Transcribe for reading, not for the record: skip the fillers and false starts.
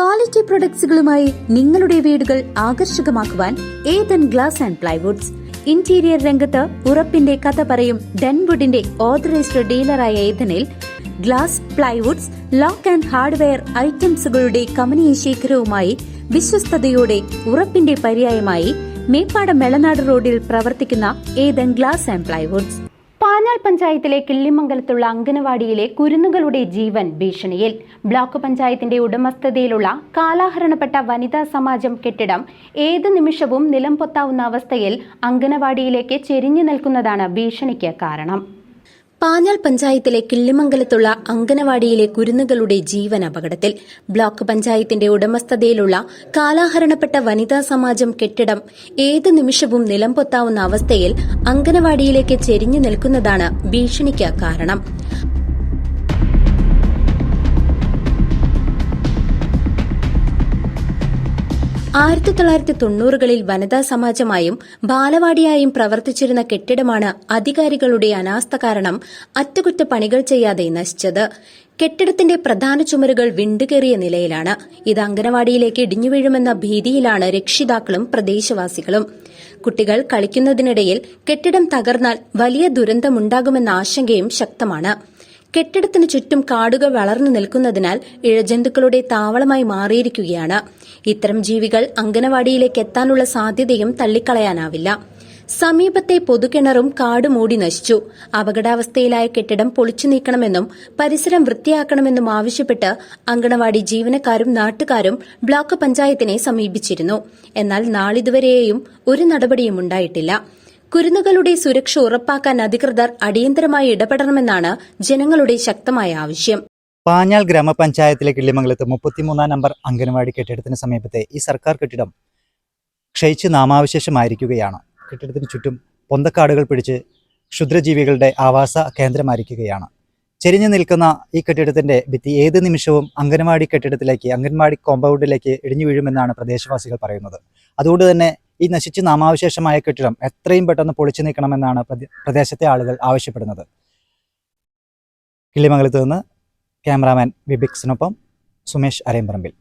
Quality പ്രൊഡക്ട്സുകളുമായി നിങ്ങളുടെ വീടുകൾ ആകർഷകമാക്കുവാൻ Ethan glass and plywoods. Interior രംഗത്ത് ഉറപ്പിന്റെ കഥ പറയും ഡെൻവുഡിന്റെ ഓതറൈസ്ഡ് ഡീലറായ ഏതനിൽ glass, plywoods, lock and hardware ഐറ്റംസുകളുടെ കമനീയ ശേഖരവുമായി വിശ്വസ്തയോടെ ഉറപ്പിന്റെ പര്യായമായി മേപ്പാടം മെളനാട് റോഡിൽ പ്രവർത്തിക്കുന്ന Ethan glass and plywoods. Panjal പഞ്ചായത്തിലെ കിള്ളിമംഗലത്തുള്ള അംഗനവാടിയിലെ കുരുന്നുകളുടെ ജീവൻ ഭീഷണിയിൽ. ബ്ലോക്ക് പഞ്ചായത്തിന്റെ ഉടമസ്ഥതയിലുള്ള കാലാഹരണപ്പെട്ട വനിതാ സമാജം കെട്ടിടം ഏത് നിമിഷവും നിലംപൊത്താവുന്ന അവസ്ഥയിൽ അംഗനവാടിയിലേക്ക് ചെരിഞ്ഞു നിൽക്കുന്നതാണ് ഭീഷണിക്ക് കാരണം. പാഞ്ഞാൾ പഞ്ചായത്തിലെ കിള്ളിമംഗലത്തുള്ള അംഗനവാടിയിലെ കുരുന്നുകളുടെ ജീവൻ അപകടത്തിൽ. ബ്ലോക്ക് പഞ്ചായത്തിന്റെ ഉടമസ്ഥതയിലുള്ള കാലാഹരണപ്പെട്ട വനിതാ സമാജം കെട്ടിടം ഏത് നിമിഷവും നിലംപൊത്താവുന്ന അവസ്ഥയിൽ അംഗനവാടിയിലേക്ക് ചെരിഞ്ഞു നിൽക്കുന്നതാണ് ഭീഷണിക്ക് കാരണം. 1990കളിൽ വനിതാ സമാജമായും ബാലവാടിയായും പ്രവർത്തിച്ചിരുന്ന കെട്ടിടമാണ് അധികാരികളുടെ അനാസ്ഥ കാരണം അറ്റകുറ്റപ്പണികൾ ചെയ്യാതെ നശിച്ചത്. കെട്ടിടത്തിന്റെ പ്രധാന ചുമരുകൾ വിണ്ടുകേറിയ നിലയിലാണ്. ഇത് അംഗനവാടിയിലേക്ക് ഇടിഞ്ഞു വീഴുമെന്ന ഭീതിയിലാണ് രക്ഷിതാക്കളും പ്രദേശവാസികളും. കുട്ടികൾ കളിക്കുന്നതിനിടയിൽ കെട്ടിടം തകർന്നാൽ വലിയ ദുരന്തമുണ്ടാകുമെന്ന ആശങ്കയും ശക്തമാണ്. കെട്ടിടത്തിനു ചുറ്റും കാടുകൾ വളർന്നു നിൽക്കുന്നതിനാൽ ഇഴജന്തുക്കളുടെ താവളമായി മാറിയിരിക്കുകയാണ്. ഇത്തരം ജീവികൾ അംഗനവാടിയിലേക്ക് എത്താനുള്ള സാധ്യതയും തള്ളിക്കളയാനാവില്ല. സമീപത്തെ പൊതുകിണറും കാട് മൂടി നശിച്ചു. അപകടാവസ്ഥയിലായ കെട്ടിടം പൊളിച്ചു നീക്കണമെന്നും പരിസരം വൃത്തിയാക്കണമെന്നും ആവശ്യപ്പെട്ട് അംഗനവാടി ജീവനക്കാരും നാട്ടുകാരും ബ്ലോക്ക് പഞ്ചായത്തിനെ സമീപിച്ചിരുന്നു. എന്നാൽ നാളിതുവരെയും ഒരു നടപടിയും ഉണ്ടായിട്ടില്ല. കുരുന്നുകളുടെ സുരക്ഷ ഉറപ്പാക്കാൻ അധികൃതർ അടിയന്തരമായി ഇടപെടണമെന്നാണ് ജനങ്ങളുടെ ശക്തമായ ആവശ്യം. പാഞ്ഞാൾ ഗ്രാമപഞ്ചായത്തിലെ കിള്ളിമംഗലത്ത് 33 നമ്പർ അംഗനവാടി കെട്ടിടത്തിന് സമീപത്തെ ഈ സർക്കാർ കെട്ടിടം ക്ഷയിച്ച് നാമാവശേഷമായിരിക്കുകയാണ്. കെട്ടിടത്തിന് ചുറ്റും പൊന്തക്കാടുകൾ പിടിച്ച് ക്ഷുദ്രജീവികളുടെ ആവാസ കേന്ദ്രമായിരിക്കുകയാണ്. ചെരിഞ്ഞു നിൽക്കുന്ന ഈ കെട്ടിടത്തിന്റെ ഭിത്തി ഏത് നിമിഷവും അംഗൻവാടി കോമ്പൗണ്ടിലേക്ക് ഇടിഞ്ഞു വീഴുമെന്നാണ് പ്രദേശവാസികൾ പറയുന്നത്. അതുകൊണ്ട് തന്നെ ഈ നശിച്ച് നാമാവശേഷമായ കെട്ടിടം എത്രയും പെട്ടെന്ന് പൊളിച്ചു നീക്കണമെന്നാണ് പ്രദേശത്തെ ആളുകൾ ആവശ്യപ്പെടുന്നത്. കിള്ളിമംഗലത്ത് നിന്ന് ക്യാമറാമാൻ വിബിക്സിനൊപ്പം സുമേഷ് അരയമ്പറമ്പിൽ.